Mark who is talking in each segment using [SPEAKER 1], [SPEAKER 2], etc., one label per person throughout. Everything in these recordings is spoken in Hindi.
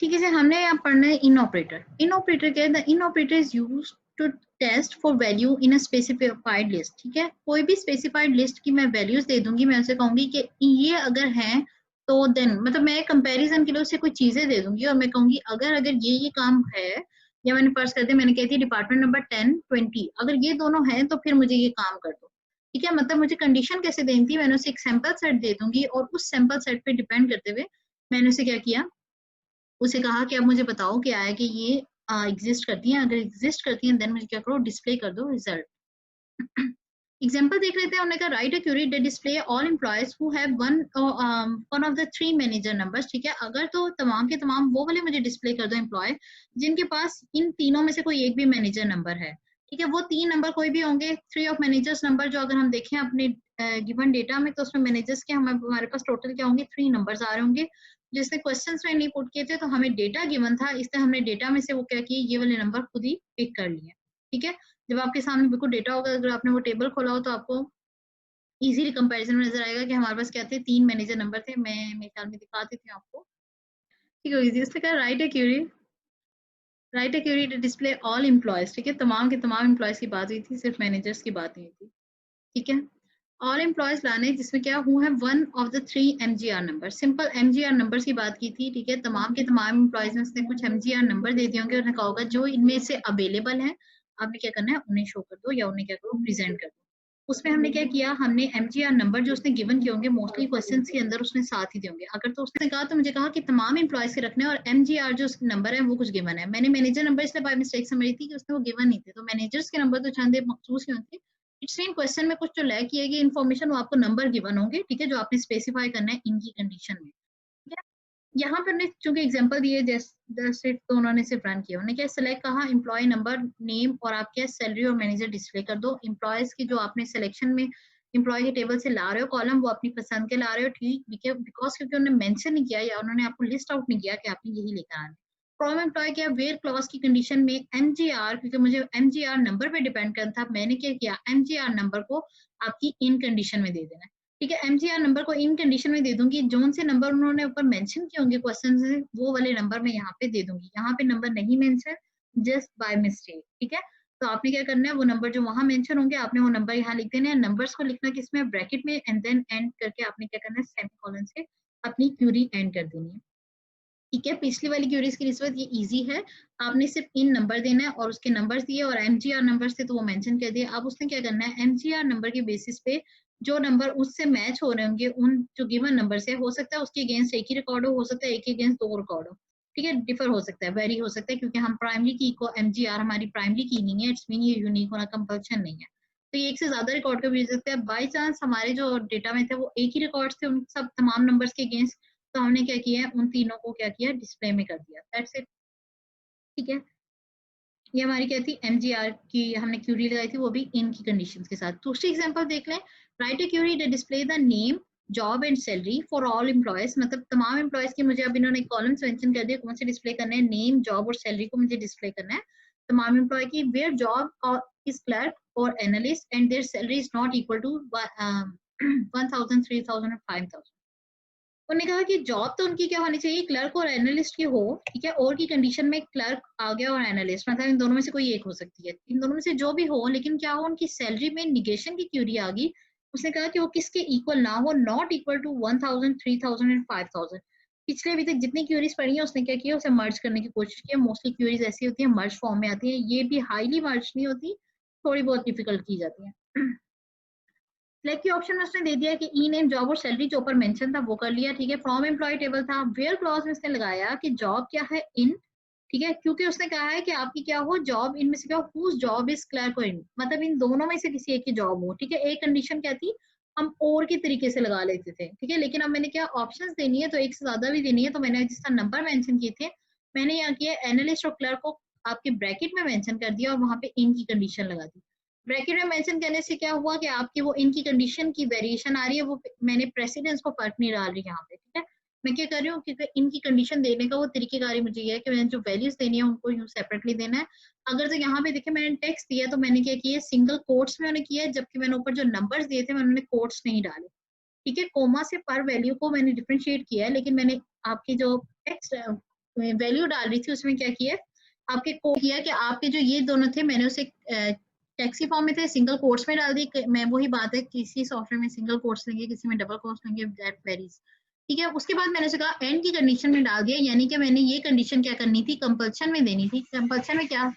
[SPEAKER 1] ठीक है सर, हमने यहाँ पढ़ना है इन ऑपरेटर। इन ऑपरेटर क्या है? The in operator is used to test for value in a specified list. ठीक है, कोई भी स्पेसिफाइड लिस्ट की मैं वैल्यूज दे दूंगी, मैं उसे कहूंगी कि ये अगर है तो देन, मतलब मैं कंपैरिजन के लिए उसे कोई चीजें दे दूंगी और मैं कहूंगी अगर अगर ये काम है, या मैंने फर्स्ट कर दिया, मैंने कहती है डिपार्टमेंट नंबर 10 20, अगर ये दोनों हैं तो फिर मुझे ये काम कर दो। ठीक है, मतलब मुझे कंडीशन कैसे देनी थी, मैंने उसे एक सैंपल सेट दे दूंगी और उस सैंपल सेट पे डिपेंड करते हुए मैंने उसे क्या किया, उसे कहा कि अब मुझे बताओ कि आया कि ये एग्जिस्ट करती हैं, अगर एग्जिस्ट करती हैं देन मुझे क्या करो, डिस्प्ले कर दो रिजल्ट। एग्जाम्पल देख लेते हैं। उन्होंने कहा right a query that display all employees who have one of the three manager numbers. ठीक है, अगर तो तमाम के तमाम वो वाले मुझे डिस्प्ले कर दो एम्प्लॉय जिनके पास इन तीनों में से कोई एक भी मैनेजर नंबर है। ठीक है, वो तीन नंबर कोई भी होंगे, थ्री ऑफ मैनेजर्स नंबर, जो अगर हम देखें अपने गिवन डेटा में तो उसमें मैनेजर्स के हमारे पास टोटल क्या होंगे, थ्री नंबर्स आ रहे होंगे। जिसने क्वेश्चंस में नहीं पुट किए थे तो हमें डेटा गिवन था, इसलिए हमने डेटा में से वो क्या किए, ये वाले नंबर खुद ही पिक कर लिए। ठीक है, जब आपके सामने बिल्कुल डेटा होगा, अगर आपने वो टेबल खोला हो तो आपको इजीली कंपैरिजन में नजर आएगा कि हमारे पास क्या थे, तीन मैनेजर नंबर थे। मैं मेरे ख्याल में दिखाती थी आपको। ठीक है, इजी उसने कहा write a query to display all employees. ठीक है, तमाम के तमाम एम्प्लॉयज की बात हुई थी, सिर्फ मैनेजर्स की बात नहीं थी। ठीक है, ऑल एम्प्लॉयज लाने जिसमें क्या हु है one of the three MGR number, simple MGR numbers की बात की थी। ठीक है, तमाम के तमाम एम्प्लॉयज में उसने कुछ एमजीआर नंबर दे दिए होंगे और कहा होगा जो इनमें से अवेलेबल है आपने क्या करना है, उन्हें शो कर दो या उन्हें क्या करो, प्रेजेंट कर दो। उसमें हमने क्या किया, हमने एमजीआर नंबर जो उसने गिवन किए होंगे मोस्टली क्वेश्चंस के अंदर उसने साथ ही दिए होंगे। अगर तो उसने कहा तो मुझे कहा कि तमाम एम्प्लॉयज के रखने और एमजीआर जो नंबर है वो कुछ गिवन है। मैंने मैनेजर नंबर इसलिए बाय मिस्टेक समझी थी कि उसने वो गिवन नहीं थे, तो मैनेजर्स के नंबर तो चंद मखसूस ही होते। इट्स मीन क्वेश्चन में कुछ जो लैक किए गए इन्फॉर्मेशन वो आपको नंबर गिवन होंगे। ठीक है, जो आपने स्पेसिफाई करना है इनकी कंडीशन में। ठीक है? यहाँ पर ने चूंकि एग्जांपल दिए जैसे तो उन्होंने सिर्फ रन किया, उन्होंने क्या सिलेक्ट कहा, एम्प्लॉय नंबर नेम और आप क्या सैलरी और मैनेजर डिस्प्ले कर दो। एम्प्लॉयज की जो आपने सिलेक्शन में एम्प्लॉय के टेबल से ला रहे हो कॉलम, वो अपनी पसंद के ला रहे हो। ठीक, बिकॉज क्योंकि उन्होंने मेंशन नहीं किया या उन्होंने आपको लिस्ट आउट नहीं किया कि आपने यही लेकर आना है। फ्रॉम एम्प्लॉय क्या, वेयर क्लॉज की कंडीशन में एमजीआर, क्योंकि मुझे एमजीआर नंबर पे डिपेंड करना था, मैंने क्या किया, एमजीआर नंबर को आपकी इन कंडीशन में दे देना है। ठीक है, एमजीआर नंबर को इन कंडीशन में दे दूंगी, जोन से नंबर उन्होंने ऊपर मेंशन किए होंगे क्वेश्चन से वो वाले नंबर मैं यहाँ पे दे दूंगी। यहाँ पे नंबर नहीं मेंशन, जस्ट बाय मिस्टेक। ठीक है, तो आपने क्या करना है, वो नंबर जो वहां मेंशन होंगे आपने वो नंबर यहाँ लिख देना है। नंबर्स को लिखना किसमें, ब्रैकेट में, एंड देन एंड करके आपने क्या करना है, सेमीकोलन से अपनी क्यूरी एंड कर देनी है। ठीक है, पिछली वाली क्यूरीज की निस्बत ये इजी है, आपने सिर्फ इन नंबर देना है और उसके नंबर्स दिए और एमजीआर नंबर्स थे तो वो मेंशन कर दिए। अब उसने क्या करना है, एमजीआर नंबर के बेसिस पे जो नंबर उससे मैच हो रहे होंगे उन जो गिवन नंबर से, हो सकता है उसके अगेंस्ट एक ही रिकॉर्ड हो सकता है एक ही अगेंस्ट दो रिकॉर्ड हो। ठीक है, डिफर हो सकता है, वेरी हो सकता है, क्योंकि हम प्राइमरी की को एमजीआर हमारी प्राइमरी की नहीं है, इट्स मीन ये यूनिक होना कंपल्शन नहीं है। तो ये एक से ज्यादा रिकॉर्ड का भी हो सकता है। बाई चांस हमारे जो डेटा में थे वो एक ही रिकॉर्ड थे उन सब तमाम नंबर्स के अगेंस्ट, तो हमने क्या किया है, उन तीनों को क्या किया, डिस्प्ले में कर दिया, दैट्स इट। ठीक है, ये हमारी क्या थी, एमजीआर की हमने क्यूरी लगाई थी, वो भी इनकी कंडीशंस के साथ। दूसरी एग्जांपल देख लें, write a query to display the name job and salary for all employees, मतलब तमाम एम्प्लॉयज की मुझे अब इन्होंने कॉलम्स मेंशन कर दिए कौन से डिस्प्ले करना है, नेम जॉब और सैलरी को मुझे डिस्प्ले करना है तमाम एम्प्लॉय की, वेयर जॉब इज क्लर्क और analyst and their salary is not equal to 1000 3000 5000। उन्होंने कहा कि जॉब तो उनकी क्या होनी चाहिए, क्लर्क और एनालिस्ट की हो। ठीक है, और की कंडीशन में क्लर्क आ गया और एनालिस्ट, मतलब इन दोनों में से कोई एक हो सकती है, इन दोनों में से जो भी हो, लेकिन क्या हो, उनकी सैलरी में निगेशन की क्यूरी आ गई। उसने कहा कि वो किसके इक्वल ना हो, नॉट इक्वल टू 1000 3000 एंड 5000। पिछले अभी तक जितनी क्यूरीज पढ़ी है उसने क्या किया, उसे मर्ज करने की कोशिश की। मोस्टली क्यूरीज ऐसी होती है मर्ज फॉर्म में आती है, ये भी हाईली मर्ज नहीं होती, थोड़ी बहुत डिफिकल्ट की जाती है। सिलेक्ट के ऑप्शन में उसने दे दिया कि ई नेम जॉब और सैलरी जो ऊपर मेंशन था वो कर लिया। ठीक है, फ्रॉम एम्प्लॉय टेबल था, वेयर क्लॉज में उसने लगाया कि जॉब क्या है, इन। ठीक है, क्योंकि उसने कहा है कि आपकी क्या हो, जॉब इनमें से क्या हो, हुज जॉब इज क्लर्क और इन, मतलब इन दोनों में से किसी एक की जॉब हो। ठीक है, एक कंडीशन क्या थी, हम और के तरीके से लगा लेते थे। ठीक है, लेकिन अब मैंने क्या ऑप्शंस देनी है तो एक से ज्यादा भी देनी है, तो मैंने जिस तरह नंबर मेंशन किए थे मैंने यहाँ किया एनालिस्ट और क्लर्क को आपके ब्रैकेट में मेंशन कर दिया और वहां पे इनकी कंडीशन लगा दी। ब्रैकेट में मेंशन करने से क्या हुआ कि आपकी वो इनकी कंडीशन की वेरिएशन आ रही है, वो मैंने प्रेसिडेंस को फर्क नहीं डाल रही यहाँ पे। ठीक है, मैं क्या कर रही हूँ, क्योंकि इनकी कंडीशन देने का वो तरीकेकार मुझे ये है कि मैंने जो वैल्यूज देनी है उनको यूं सेपरेटली देना है। अगर तो यहाँ पे देखे मैंने टेक्स्ट दिया तो मैंने क्या किया, सिंगल कोट्स में मैंने किया है, जबकि मैंने ऊपर जो नंबर्स दिए थे मैंने कोट्स नहीं डाले। ठीक है, कोमा से पर वैल्यू को मैंने डिफरेंशिएट किया है, लेकिन मैंने आपकी जो टेक्स्ट वैल्यू डाल रही थी उसमें क्या किया आपके को किया कि आपके जो ये दोनों थे मैंने उसे टैक्सी फॉर्म में थे सिंगल कोट्स में डाल दी। मैं वही बात है किसी सॉफ्टवेयर में सिंगल कोट्स लेंगे किसी में डबल कोट्स लेंगे दैट वेरीज। ठीक है उसके बाद मैंने उसे कहा एंड की कंडीशन में डाल दिया यानी कि मैंने ये कंडीशन क्या करनी थी कंपल्शन में देनी थी। कंपल्शन में क्या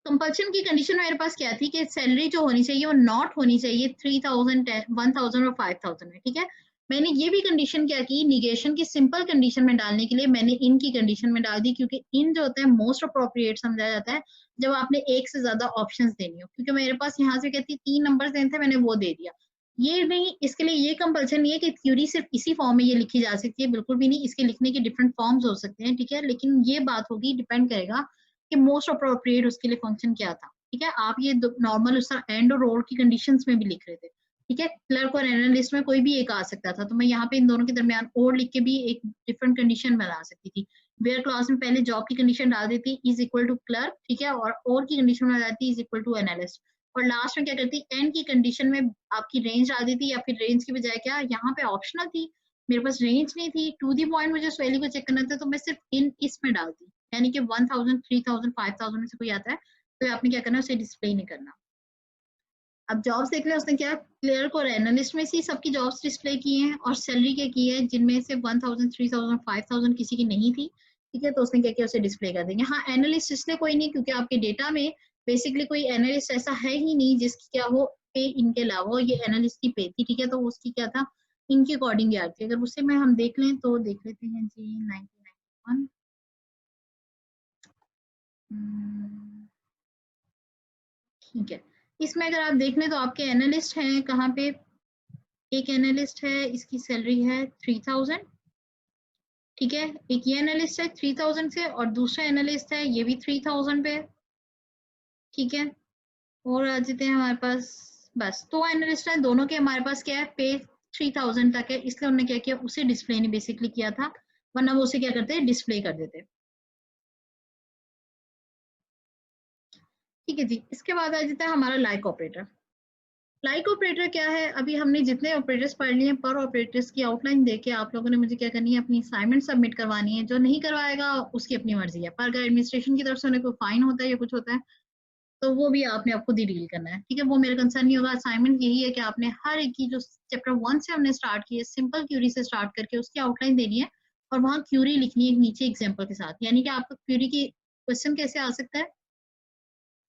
[SPEAKER 1] कंपल्शन की कंडीशन मेरे पास क्या थी कि सैलरी जो होनी चाहिए वो नॉट होनी चाहिए 3000 1000 और 5000 में। ठीक है मैंने ये भी कंडीशन क्या की निगेशन की सिंपल कंडीशन में डालने के लिए मैंने इन की कंडीशन में डाल दी क्योंकि इन जो होता है मोस्ट अप्रोप्रिएट समझा जाता है जब आपने एक से ज्यादा ऑप्शंस देनी हो क्योंकि मेरे पास यहाँ से कहती 3 नंबर देने थे मैंने वो दे दिया। ये नहीं इसके लिए ये कंपल्सन नहीं है कि क्यूरी सिर्फ इसी फॉर्म में ये लिखी जा सकती है बिल्कुल भी नहीं इसके लिखने के डिफरेंट फॉर्म्स हो सकते हैं। ठीक है लेकिन ये बात होगी डिपेंड करेगा कि मोस्ट अप्रोप्रिएट उसके लिए फंक्शन क्या था। ठीक है आप ये नॉर्मल उसका एंड और और की कंडीशंस में भी लिख रहे थे। ठीक है क्लर्क और एनालिस्ट में कोई भी एक आ सकता था तो मैं यहाँ पे इन दोनों के दरमियान और लिख के भी एक डिफरेंट कंडीशन बना सकती थी। वेयर क्लॉज में पहले जॉब की कंडीशन डाल देती इज इक्वल टू क्लर्क। ठीक है और की कंडीशन में जाती इज इक्वल टू एनालिस्ट और लास्ट में क्या करती एंड की कंडीशन में आपकी रेंज डाल देती या फिर रेंज की बजाय क्या यहाँ पे ऑप्शनल थी मेरे पास रेंज नहीं थी टू दी पॉइंट मुझे उस वैल्यू को चेक करना था तो मैं सिर्फ इन इसमें डालती यानी कि 1000 3000 5000 में से कोई आता है तो आपने क्या करना है उसे डिस्प्ले नहीं करना। अब जॉब्स देख रहे हैं उसने क्या क्लर्क और एनालिस्ट में से सबकी जॉब्स डिस्प्ले की हैं और सैलरी क्या की है जिनमें से 1000 3000 5000 किसी की नहीं थी। ठीक है तो उसने क्या किया उसे डिस्प्ले कर देंगे। हाँ एनालिस्ट इसलिए कोई नहीं क्योंकि आपके डेटा में बेसिकली कोई एनालिस्ट ऐसा है ही नहीं जिसकी क्या हो पे इनके अलावा ये एनालिस्ट की पे थी। ठीक है तो उसकी क्या था इनके अकॉर्डिंग याद थी। अगर उससे में हम देख लें तो देख लेते हैं जी 1991 ठीक है इसमें अगर आप देख लें तो आपके एनालिस्ट हैं कहाँ पे एक एनालिस्ट है इसकी सैलरी है 3000। ठीक है एक ये एनालिस्ट है 3000 से और दूसरा एनालिस्ट है ये भी 3000 पे। ठीक है और आ जाते हैं हमारे पास बस दो एनालिस्ट है दोनों के हमारे पास क्या है पे 3000 तक है इसलिए उन्होंने क्या किया उसे डिस्प्ले नहीं बेसिकली किया था वरना वो उसे क्या करते हैं डिस्प्ले कर देते। ठीक है जी इसके बाद आ जाता है हमारा लाइक ऑपरेटर। लाइक ऑपरेटर क्या है अभी हमने जितने ऑपरेटर्स पढ़ लिए पर ऑपरेटर्स की आउटलाइन देके आप लोगों ने मुझे क्या करनी है अपनी असाइनमेंट सबमिट करवानी है। जो नहीं करवाएगा उसकी अपनी मर्जी है पर अगर एडमिनिस्ट्रेशन की तरफ से उन्हें कोई फाइन होता है या कुछ होता है तो वो भी आपने आपको ही डील करना है। ठीक है वो मेरा कंसर्न नहीं होगा। असाइनमेंट यही है कि आपने हर एक की जो चैप्टर 1 से हमने स्टार्ट की है सिंपल क्यूरी से स्टार्ट करके उसकी आउटलाइन देनी है और वहाँ क्यूरी लिखनी है नीचे एग्जाम्पल के साथ यानी कि आपका क्यूरी की क्वेश्चन कैसे आ सकता है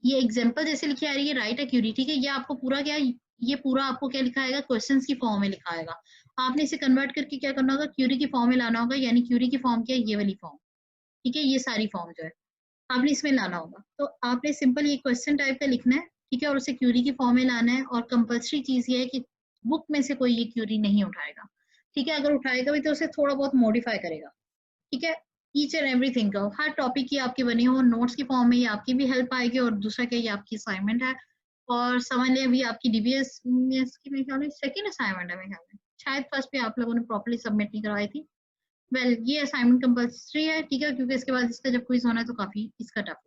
[SPEAKER 1] ये एग्जाम्पल जैसे लिखी आ रही है राइट है क्यूरी। ठीक है ये आपको पूरा क्या ये पूरा आपको क्या लिखा आएगा क्वेश्चंस की फॉर्म में लिखा आएगा। आपने इसे कन्वर्ट करके क्या करना होगा क्यूरी की फॉर्म में लाना होगा यानी क्यूरी की फॉर्म क्या है ये वाली फॉर्म। ठीक है ये सारी फॉर्म जो है आपने इसमें लाना होगा तो आपने सिंपल ये क्वेश्चन टाइप का लिखना है। ठीक है और उसे क्यूरी की फॉर्म में लाना है और कंपल्सरी चीज ये है कि बुक में से कोई ये क्यूरी नहीं उठाएगा। ठीक है अगर उठाएगा भी तो उसे थोड़ा बहुत मॉडिफाई करेगा। ठीक है ईच एंड एवरीथिंग का हर टॉपिक की आपकी बनी हो नोट्स की फॉर्म में ये आपकी भी हेल्प आएगी और दूसरा क्या ये आपकी असाइनमेंट है और समझ लें अभी आपकी डीबीएस की मेरे ख्याल में सेकंड असाइनमेंट है मेरे ख्याल में शायद फर्स्ट भी आप लोगों ने प्रॉपर्ली सबमिट नहीं करवाई थी। वेल ये असाइनमेंट कंपल्सरी है। ठीक है क्योंकि इसके बाद इसका जब क्विज होना है तो काफी इसका टफ